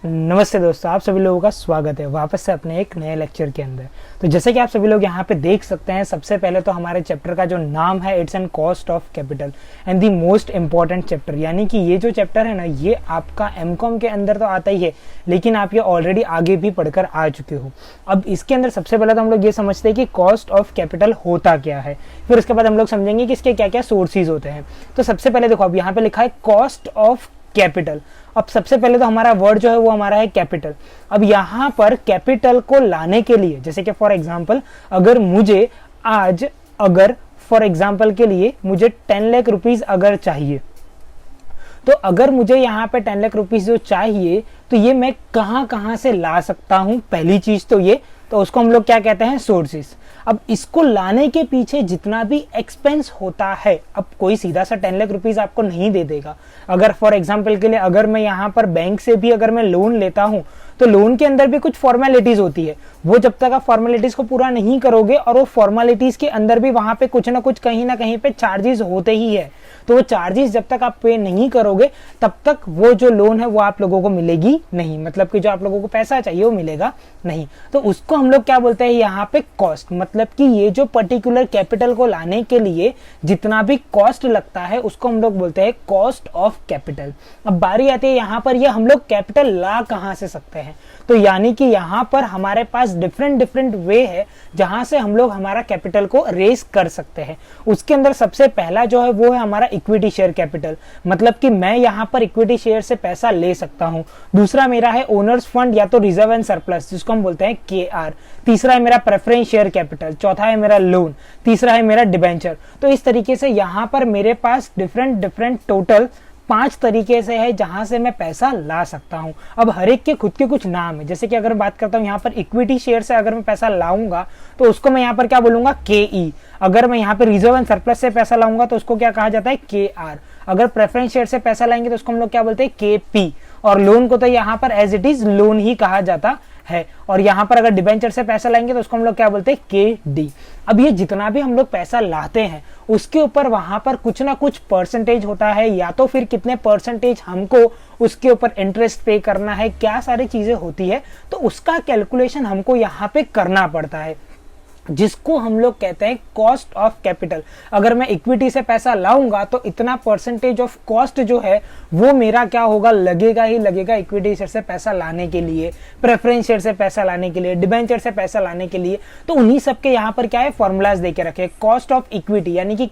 नमस्ते दोस्तों, आप सभी लोगों का स्वागत है वापस से अपने एक नए लेक्चर के अंदर। तो जैसे कि आप सभी लोग यहाँ पे देख सकते हैं, सबसे पहले तो हमारे चैप्टर का जो नाम है it's an cost of capital and the most important chapter. यानी कि ये जो चैप्टर है ना, ये आपका एमकॉम के अंदर तो आता ही है, लेकिन आप ये ऑलरेडी आगे भी पढ़कर आ चुके हो। अब इसके अंदर सबसे पहले तो हम लोग ये समझते हैं कि कॉस्ट ऑफ कैपिटल होता क्या है, फिर उसके बाद हम लोग समझेंगे कि इसके क्या क्या सोर्सेज होते हैं। तो सबसे पहले देखो, अब यहाँ पे लिखा है कॉस्ट ऑफ कैपिटल। अब सबसे पहले तो हमारा वर्ड जो है वो हमारा है कैपिटल। अब यहाँ पर कैपिटल को लाने के लिए, जैसे कि फॉर एग्जांपल अगर मुझे आज फॉर एग्जांपल के लिए मुझे 10 लाख रुपीज अगर चाहिए, तो अगर मुझे यहाँ पे 10 लाख रुपीज जो चाहिए, तो ये मैं कहाँ से ला सकता हूँ। पहली चीज तो ये, तो उसको हम लोग क्या कहते हैं, सोर्सेस। अब इसको लाने के पीछे जितना भी एक्सपेंस होता है, अब कोई सीधा सा 10 लाख रुपीज आपको नहीं दे देगा। अगर फॉर एग्जांपल के लिए अगर मैं यहाँ पर बैंक से भी अगर मैं लोन लेता हूँ, तो लोन के अंदर भी कुछ फॉर्मेलिटीज होती है। वो जब तक आप फॉर्मेलिटीज को पूरा नहीं करोगे, और वो फॉर्मेलिटीज के अंदर भी वहां पे कुछ ना कुछ कहीं ना कहीं पे चार्जेस होते ही है। तो वो चार्जेस जब तक आप पे नहीं करोगे, तब तक वो जो लोन है वो आप लोगों को मिलेगी नहीं। मतलब कि जो आप लोगों को पैसा चाहिए वो मिलेगा नहीं। तो उसको हम लोग क्या बोलते हैं यहाँ पे, कॉस्ट। मतलब कि ये जो पर्टिकुलर कैपिटल को लाने के लिए जितना भी कॉस्ट लगता है, उसको हम लोग बोलते हैं कॉस्ट ऑफ कैपिटल। अब बारी आती है यहाँ पर, ये हम लोग कैपिटल ला कहाँ से सकते हैं। तो यानी कि यहाँ पर हमारे पास डिफरेंट वे है जहां से हम लोग हमारा कैपिटल को रेज कर सकते हैं। उसके अंदर सबसे पहला जो है वो है हमारा इक्विटी शेयर कैपिटल। मतलब कि मैं यहाँ पर इक्विटी शेयर से पैसा ले सकता हूँ। दूसरा मेरा है ओनर्स फंड या तो रिजर्व एंड सरप्लस, जिसको हम बोलते हैं KR। तीसरा है मेरा प्रेफरेंस शेयर कैपिटल। चौथा है मेरा लोन। तीसरा है मेरा डिबेंचर। तो इस तरीके से यहाँ पर मेरे पास डिफरेंट टोटल 5 तरीके से है जहां से मैं पैसा ला सकता हूं। अब हर एक के खुद के कुछ नाम है। जैसे कि अगर बात करता हूं यहाँ पर इक्विटी शेयर से अगर मैं पैसा लाऊंगा, तो उसको मैं यहाँ पर क्या बोलूंगा, KE। अगर मैं यहाँ पर रिजर्व एंड सरप्लस से पैसा लाऊंगा, तो उसको क्या कहा जाता है, KR। अगर प्रेफरेंस शेयर से पैसा लाएंगे तो उसको हम लोग क्या बोलते हैं, KP। और लोन को तो यहाँ पर एज इट इज लोन ही कहा जाता है। और यहाँ पर अगर डिबेंचर से पैसा लाएंगे तो उसको हम लोग क्या बोलते हैं, KD। अब ये जितना भी हम लोग पैसा लाते हैं, उसके ऊपर वहां पर कुछ ना कुछ परसेंटेज होता है, या तो फिर कितने परसेंटेज हमको उसके ऊपर इंटरेस्ट पे करना है, क्या सारी चीजें होती है। तो उसका कैलकुलेशन हमको यहाँ पे करना पड़ता है, जिसको हम लोग कहते हैं कॉस्ट ऑफ कैपिटल। अगर मैं इक्विटी से पैसा लाऊंगा, तो इतना परसेंटेज ऑफ कॉस्ट जो है वो मेरा क्या होगा, लगेगा ही लगेगा इक्विटी शेयर से पैसा लाने के लिए, प्रेफरेंस शेयर से पैसा लाने के लिए, डिबेंचर से पैसा लाने के लिए। तो उन्हीं सब के यहाँ पर क्या है, फॉर्मूलाज देके रखे। कॉस्ट ऑफ इक्विटी यानी कि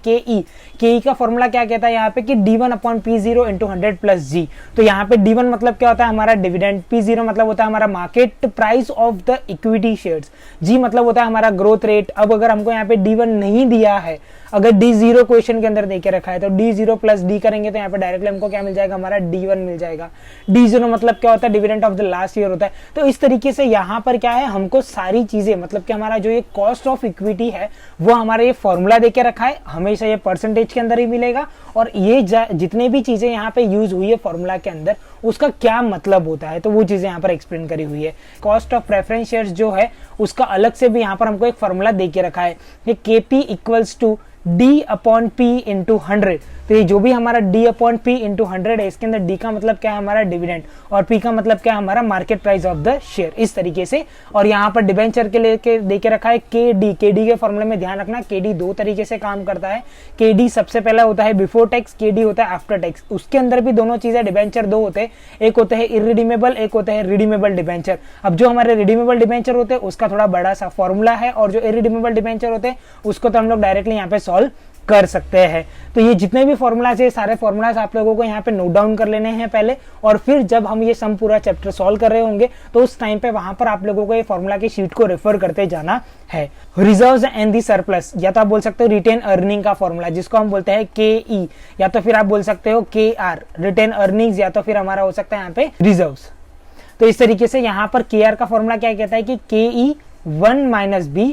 KE का फॉर्मूला क्या कहता है यहाँ पे, कि D1/P0 × 100 + G। तो यहाँ पे D1 मतलब क्या होता है, हमारा डिविडेंड। P0 मतलब होता है हमारा market price of the equity shares. G मतलब होता है हमारा ग्रोथ रेट। अब अगर हमको यहाँ पे D1 नहीं दिया है, अगर D0 क्वेश्चन के अंदर देके रखा है, तो D0 + D करेंगे तो यहाँ पे डायरेक्टली हमको क्या मिल जाएगा, हमारा D1 मिल जाएगा। D0 मतलब क्या होता है, dividend of the last year होता है। तो इस तरीके से यहाँ पर क्या है, हमको सारी चीजें, मतलब कि हमारा जो ये कॉस्ट ऑफ इक्विटी है वो हमारा ये फॉर्मूला देके रखा है, हमेशा ये परसेंटेज के अंदर ही मिलेगा। और ये जितने भी चीजें यहाँ पे यूज हुई है फॉर्मूला के अंदर, उसका क्या मतलब होता है, तो वो चीजें यहाँ पर एक्सप्लेन करी हुई है। कॉस्ट ऑफ प्रेफरेंस शेयर्स जो है उसका अलग से भी यहाँ पर हमको एक फॉर्मूला देके रखा है, कि KP = D/P × 100। तो ये जो भी हमारा D/P × 100 है, इसके अंदर D का मतलब क्या है, हमारा डिविडेंड, और P का मतलब क्या है, हमारा market price of the share. इस तरीके से। और यहाँ पर डिबेंचर के लेके देके रखा है KD के फॉर्मूले में ध्यान रखना, KD 2 तरीके से काम करता है। KD सबसे पहला होता है बिफोर टैक्स, KD होता है आफ्टर टैक्स। उसके अंदर भी दोनों चीजें, डिबेंचर 2 होते हैं, एक होते हैं इररिडीमेबल, एक होते हैं रिडीमेबल डिबेंचर। अब जो हमारे रिडीमेबल डिबेंचर होते हैं उसका थोड़ा बड़ा सा फॉर्मूला है, और जो इररिडीमेबल डिबेंचर होते हैं उसको तो हम लोग डायरेक्टली यहाँ पे सॉल्व कर सकते हैं। तो ये जितने भी फॉर्मूलाज है, सारे फॉर्मूलाज आप लोगों को यहाँ पे नोट डाउन कर लेने हैं पहले, और फिर जब हम ये सम पूरा चैप्टर सॉल्व कर रहे होंगे, तो उस टाइम पे वहां पर आप लोगों को ये फॉर्मूला की शीट को रेफर करते जाना है। रिजर्व्स एंड दी सरप्लस, या तो आप बोल सकते हो रिटेन अर्निंग का फॉर्मूला, जिसको हम बोलते हैं KE, या तो फिर आप बोल सकते हो KR रिटेन अर्निंग्स, या तो फिर हमारा हो सकता है यहाँ पे रिजर्व्स। तो इस तरीके से यहाँ पर KR का फॉर्मूला क्या कहता है, कि KE 1 - B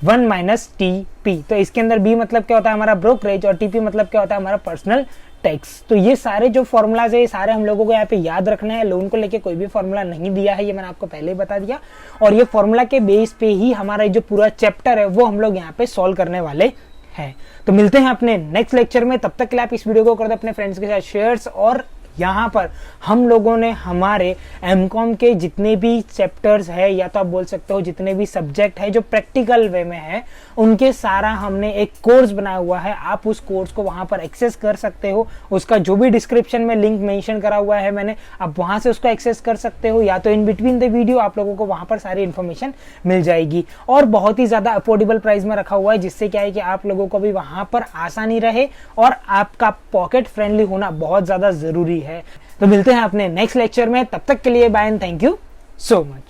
1 - TP। तो इसके अंदर B मतलब क्या होता है, हमारा ब्रोकरेज, और TP मतलब क्या होता है, हमारा पर्सनल टैक्स। तो ये सारे जो फॉर्मूलाज है, ये सारे हम लोगों को यहाँ पे याद रखना है। लोन को लेके कोई भी फॉर्मूला नहीं दिया है, ये मैंने आपको पहले ही बता दिया। और ये फॉर्मूला के बेस पे ही हमारा जो पूरा चैप्टर है वो हम लोग यहाँ पे सॉल्व करने वाले हैं। तो मिलते हैं अपने नेक्स्ट लेक्चर में। तब तक के लिए आप इस वीडियो को कर दो अपने फ्रेंड्स के साथ शेयर्स, और यहाँ पर हम लोगों ने हमारे एमकॉम के जितने भी चैप्टर्स है या तो आप बोल सकते हो जितने भी सब्जेक्ट है जो प्रैक्टिकल वे में है उनके सारा हमने एक कोर्स बनाया हुआ है। आप उस कोर्स को वहां पर एक्सेस कर सकते हो, उसका जो भी डिस्क्रिप्शन में लिंक मेंशन करा हुआ है मैंने, आप वहां से उसको एक्सेस कर सकते हो, या तो इन बिटवीन द वीडियो आप लोगों को वहां पर सारी इन्फॉर्मेशन मिल जाएगी। और बहुत ही ज्यादा अफोर्डेबल प्राइस में रखा हुआ है, जिससे क्या है कि आप लोगों को भी वहां पर आसानी रहे और आपका पॉकेट फ्रेंडली होना बहुत ज्यादा जरूरी है। तो मिलते हैं अपने नेक्स्ट लेक्चर में, तब तक के लिए bye and thank you so much.